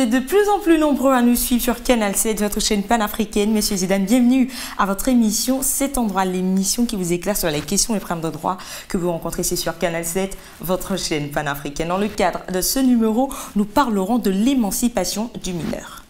êtes de plus en plus nombreux à nous suivre sur Canal 7, votre chaîne panafricaine. Messieurs et dames, bienvenue à votre émission Cet endroit, l'émission qui vous éclaire sur les questions et problèmes de droit que vous rencontrez ici sur Canal 7, votre chaîne panafricaine. Dans le cadre de ce numéro, nous parlerons de l'émancipation du mineur.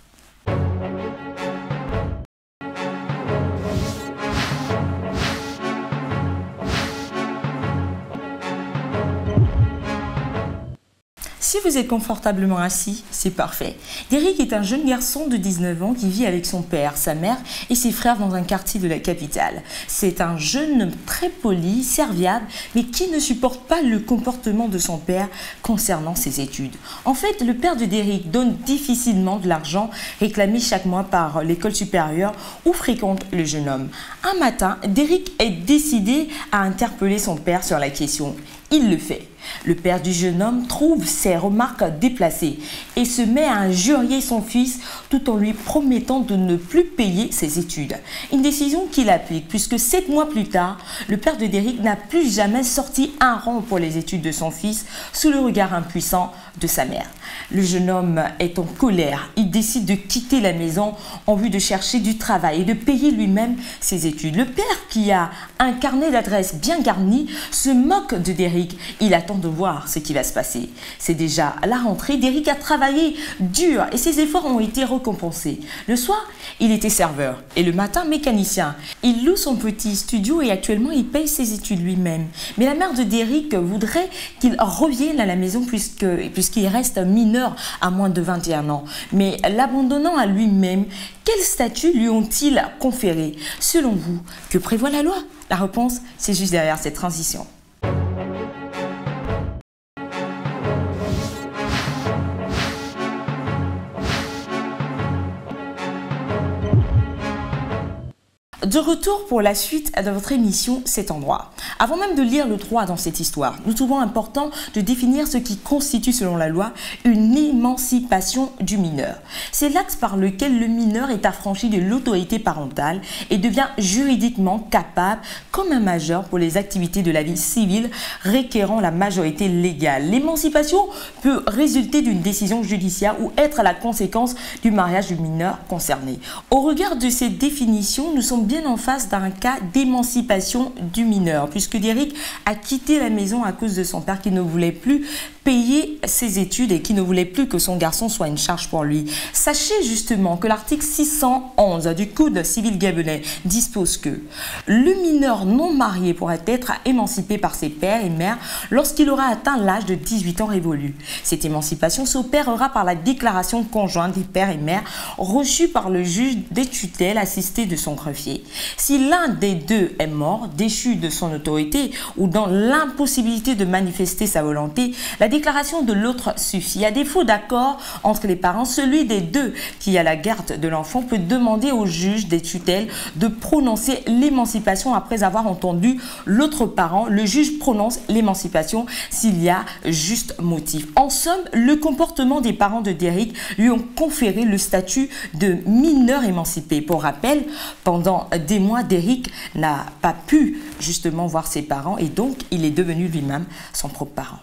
Si vous êtes confortablement assis, c'est parfait. Derrick est un jeune garçon de 19 ans qui vit avec son père, sa mère et ses frères dans un quartier de la capitale. C'est un jeune homme très poli, serviable, mais qui ne supporte pas le comportement de son père concernant ses études. En fait, le père de Derrick donne difficilement de l'argent réclamé chaque mois par l'école supérieure où fréquente le jeune homme. Un matin, Derrick est décidé à interpeller son père sur la question. Il le fait. Le père du jeune homme trouve ses remarques déplacées et se met à injurier son fils tout en lui promettant de ne plus payer ses études. Une décision qu'il applique puisque 7 mois plus tard, le père de Derrick n'a plus jamais sorti un rond pour les études de son fils sous le regard impuissant de sa mère. Le jeune homme est en colère. Il décide de quitter la maison en vue de chercher du travail et de payer lui-même ses études. Le père, qui a un carnet d'adresses bien garni, se moque de Derrick. Il attend de voir ce qui va se passer. C'est déjà à la rentrée, Derrick a travaillé dur et ses efforts ont été récompensés. Le soir, il était serveur et le matin, mécanicien. Il loue son petit studio et actuellement, il paye ses études lui-même. Mais la mère de Derrick voudrait qu'il revienne à la maison puisqu'il reste mineur à moins de 21 ans. Mais l'abandonnant à lui-même, quel statut lui ont-ils conféré? Selon vous, que prévoit la loi? La réponse, c'est juste derrière cette transition. De retour pour la suite de votre émission Cet endroit. Avant même de lire le droit dans cette histoire, nous trouvons important de définir ce qui constitue selon la loi une émancipation du mineur. C'est l'axe par lequel le mineur est affranchi de l'autorité parentale et devient juridiquement capable, comme un majeur, pour les activités de la vie civile requérant la majorité légale. L'émancipation peut résulter d'une décision judiciaire ou être la conséquence du mariage du mineur concerné. Au regard de ces définitions, nous sommes bien en face d'un cas d'émancipation du mineur, puisque Derrick a quitté la maison à cause de son père qui ne voulait plus payer ses études et qui ne voulait plus que son garçon soit une charge pour lui. Sachez justement que l'article 611 du Code civil gabonais dispose que le mineur non marié pourrait être émancipé par ses pères et mères lorsqu'il aura atteint l'âge de 18 ans révolu. Cette émancipation s'opérera par la déclaration conjointe des pères et mères reçue par le juge des tutelles assisté de son greffier. Si l'un des deux est mort, déchu de son autorité ou dans l'impossibilité de manifester sa volonté, la déclaration de l'autre suffit. À défaut d'accord entre les parents, celui des deux qui a la garde de l'enfant peut demander au juge des tutelles de prononcer l'émancipation après avoir entendu l'autre parent. Le juge prononce l'émancipation s'il y a juste motif. En somme, le comportement des parents de Derrick lui ont conféré le statut de mineur émancipé. Pour rappel, pendant des mois, Derrick n'a pas pu justement voir ses parents et donc il est devenu lui-même son propre parent.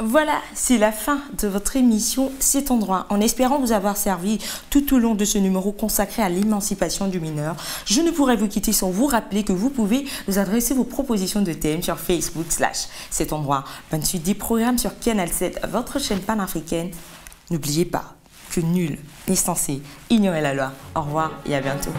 Voilà, c'est la fin de votre émission Cet endroit. En espérant vous avoir servi tout au long de ce numéro consacré à l'émancipation du mineur, je ne pourrais vous quitter sans vous rappeler que vous pouvez nous adresser vos propositions de thèmes sur Facebook /Cet endroit. Bonne suite des programmes sur Canal 7, votre chaîne panafricaine. N'oubliez pas que nul n'est censé ignorer la loi. Au revoir et à bientôt.